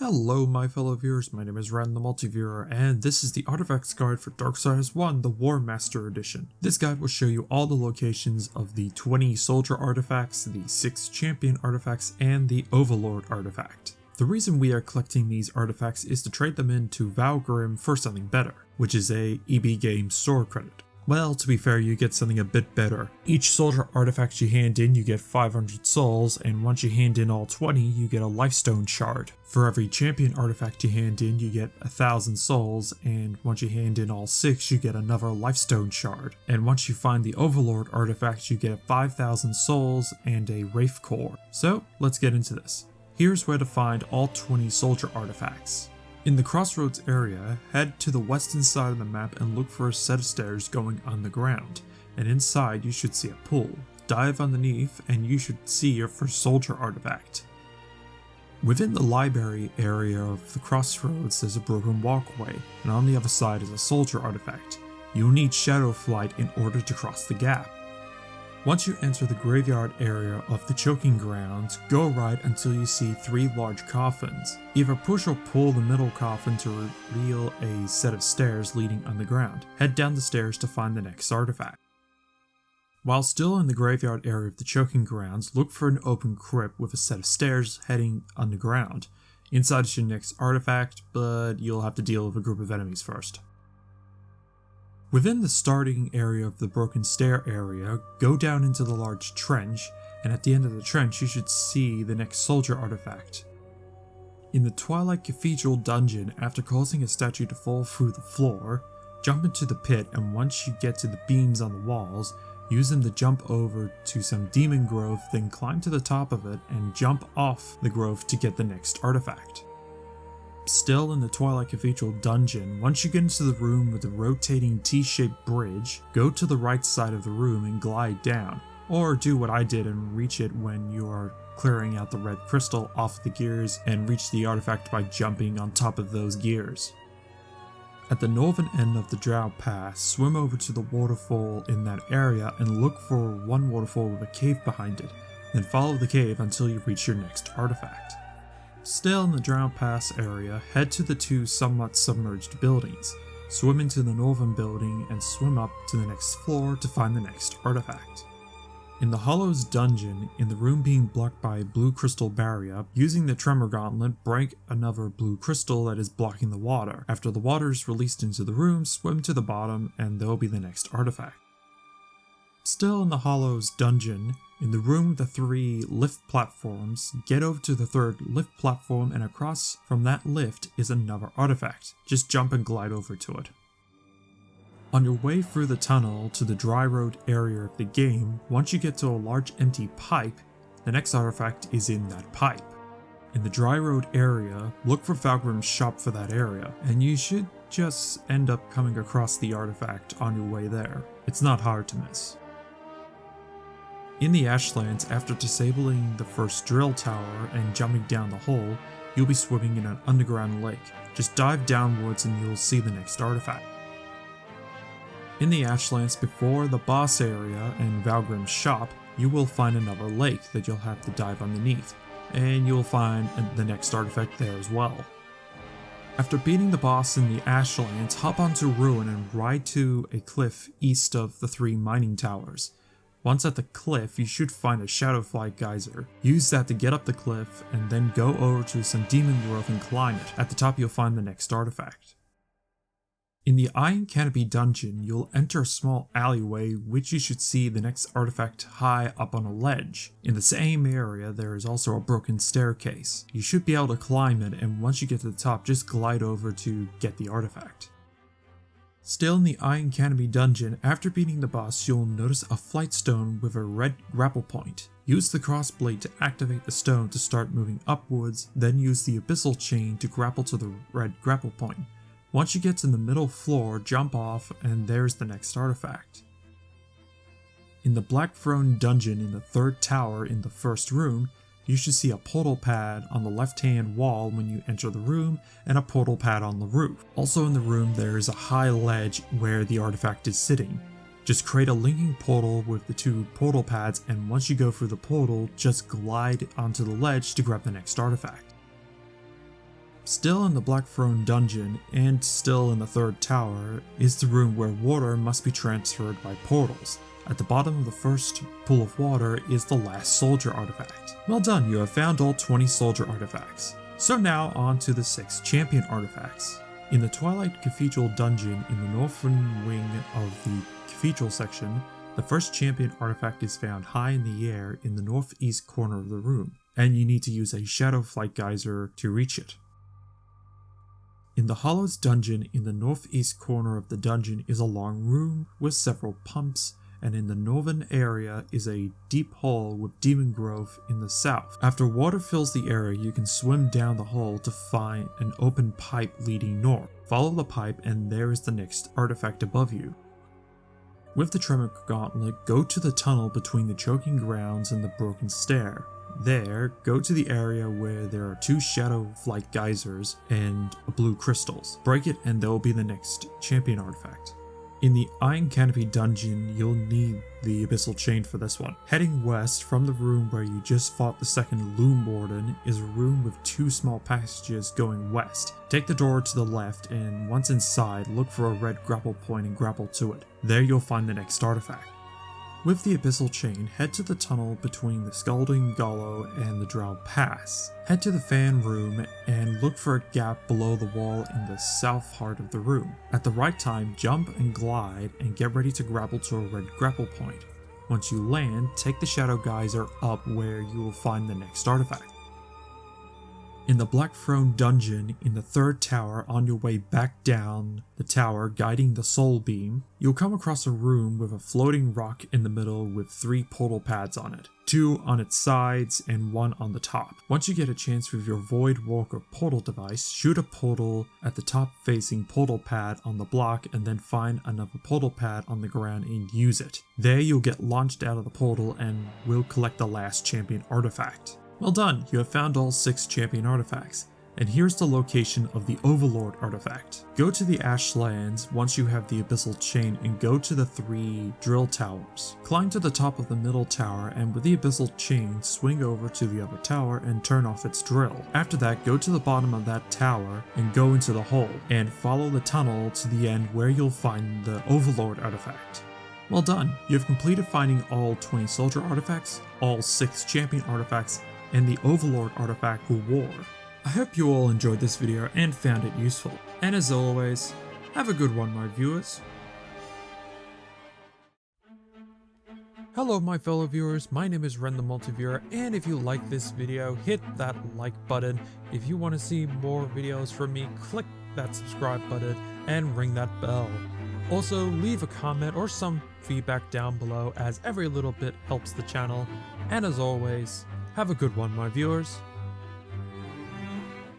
Hello my fellow viewers, my name is Ren the Multiviewer, and this is the Artifacts Guide for Darksiders 1, the War Master Edition. This guide will show you all the locations of the 20 Soldier artifacts, the 6 Champion artifacts, and the Overlord artifact. The reason we are collecting these artifacts is to trade them into Valgrim for something better, which is a EB Games store credit. Well, to be fair, you get something a bit better. Each soldier artifact you hand in, you get 500 souls, and once you hand in all 20, you get a lifestone shard. For every champion artifact you hand in, you get 1000 souls, and once you hand in all 6, you get another lifestone shard. And once you find the Overlord artifact, you get 5000 souls and a Wraith Core. So, let's get into this. Here's where to find all 20 soldier artifacts. In the Crossroads area, head to the western side of the map and look for a set of stairs going underground, and inside you should see a pool. Dive underneath and you should see your first soldier artifact. Within the library area of the Crossroads there's a broken walkway, and on the other side is a soldier artifact. You'll need Shadow Flight in order to cross the gap. Once you enter the graveyard area of the Choking Grounds, go right until you see 3 large coffins. Either push or pull the middle coffin to reveal a set of stairs leading underground. Head down the stairs to find the next artifact. While still in the graveyard area of the Choking Grounds, look for an open crypt with a set of stairs heading underground. Inside is your next artifact, but you'll have to deal with a group of enemies first. Within the starting area of the broken stair area, go down into the large trench, and at the end of the trench you should see the next soldier artifact. In the Twilight Cathedral dungeon, after causing a statue to fall through the floor, jump into the pit, and once you get to the beams on the walls, use them to jump over to some demon growth, then climb to the top of it and jump off the growth to get the next artifact. Still in the Twilight Cathedral dungeon, once you get into the room with the rotating T-shaped bridge, go to the right side of the room and glide down, or do what I did and reach it when you are clearing out the red crystal off the gears and reach the artifact by jumping on top of those gears. At the northern end of the Drow Pass, swim over to the waterfall in that area and look for one waterfall with a cave behind it, then follow the cave until you reach your next artifact. Still in the Drow Pass area, head to the 2 somewhat submerged buildings, swim into the northern building and swim up to the next floor to find the next artifact. In the Hollows dungeon, in the room being blocked by a blue crystal barrier, using the Tremor Gauntlet, break another blue crystal that is blocking the water. After the water is released into the room, swim to the bottom and there will be the next artifact. Still in the Hollows dungeon, in the room with the 3 lift platforms, get over to the 3rd lift platform and across from that lift is another artifact. Just jump and glide over to it. On your way through the tunnel to the dry road area of the game, once you get to a large empty pipe, the next artifact is in that pipe. In the dry road area, look for Valgrim's shop for that area, and you should just end up coming across the artifact on your way there. It's not hard to miss. In the Ashlands, after disabling the first drill tower and jumping down the hole, you'll be swimming in an underground lake. Just dive downwards and you'll see the next artifact. In the Ashlands, before the boss area and Valgrim's shop, you will find another lake that you'll have to dive underneath, and you'll find the next artifact there as well. After beating the boss in the Ashlands, hop onto Ruin and ride to a cliff east of the 3 mining towers. Once at the cliff, you should find a Shadow Flight geyser. Use that to get up the cliff and then go over to some demon growth and climb it. At the top you'll find the next artifact. In the Iron Canopy dungeon, you'll enter a small alleyway which you should see the next artifact high up on a ledge. In the same area there is also a broken staircase. You should be able to climb it, and once you get to the top just glide over to get the artifact. Still in the Iron Canopy dungeon, after beating the boss you'll notice a flight stone with a red grapple point. Use the crossblade to activate the stone to start moving upwards, then use the abyssal chain to grapple to the red grapple point. Once you get to the middle floor, jump off and there's the next artifact. In the Black Throne dungeon in the 3rd tower in the 1st room, you should see a portal pad on the left hand wall when you enter the room and a portal pad on the roof. Also in the room there is a high ledge where the artifact is sitting. Just create a linking portal with the 2 portal pads, and once you go through the portal, just glide onto the ledge to grab the next artifact. Still in the Black Throne dungeon, and still in the third tower, is the room where water must be transferred by portals. At the bottom of the first pool of water is the last soldier artifact. Well done, you have found all 20 soldier artifacts. So now on to the 6 champion artifacts. In the Twilight Cathedral dungeon in the northern wing of the cathedral section, the first champion artifact is found high in the air in the northeast corner of the room, and you need to use a Shadow Flight Geyser to reach it. In the Hollows dungeon in the northeast corner of the dungeon is a long room with several pumps, and in the northern area is a deep hole with demon growth in the south. After water fills the area, you can swim down the hole to find an open pipe leading north. Follow the pipe and there is the next artifact above you. With the Tremor Gauntlet, go to the tunnel between the Choking Grounds and the Broken Stair. There, go to the area where there are 2 Shadow Flight Geysers and blue crystals. Break it and there will be the next champion artifact. In the Iron Canopy dungeon, you'll need the Abyssal Chain for this one. Heading west from the room where you just fought the second Loom Warden is a room with 2 small passages going west. Take the door to the left and once inside, look for a red grapple point and grapple to it. There you'll find the next artifact. With the Abyssal Chain, head to the tunnel between the Scalding Gollow and the Drow Pass. Head to the fan room and look for a gap below the wall in the south heart of the room. At the right time, jump and glide and get ready to grapple to a red grapple point. Once you land, take the Shadow Geyser up where you will find the next artifact. In the Black Throne dungeon in the 3rd tower on your way back down the tower guiding the Soul Beam, you'll come across a room with a floating rock in the middle with 3 portal pads on it, 2 on its sides and 1 on the top. Once you get a chance with your Void Walker portal device, shoot a portal at the top facing portal pad on the block and then find another portal pad on the ground and use it. There you'll get launched out of the portal and will collect the last champion artifact. Well done, you have found all 6 champion artifacts, and here's the location of the Overlord artifact. Go to the Ashlands once you have the Abyssal Chain and go to the 3 drill towers. Climb to the top of the middle tower and with the Abyssal Chain swing over to the other tower and turn off its drill. After that, go to the bottom of that tower and go into the hole, and follow the tunnel to the end where you'll find the Overlord artifact. Well done, you have completed finding all 20 soldier artifacts, all 6 champion artifacts, and the Overlord artifact for war. I hope you all enjoyed this video and found it useful. And as always, have a good one, my viewers. Hello my fellow viewers, my name is Ren the Multiviewer, and if you like this video, hit that like button. If you want to see more videos from me, click that subscribe button and ring that bell. Also, leave a comment or some feedback down below as every little bit helps the channel. And as always, have a good one, my viewers.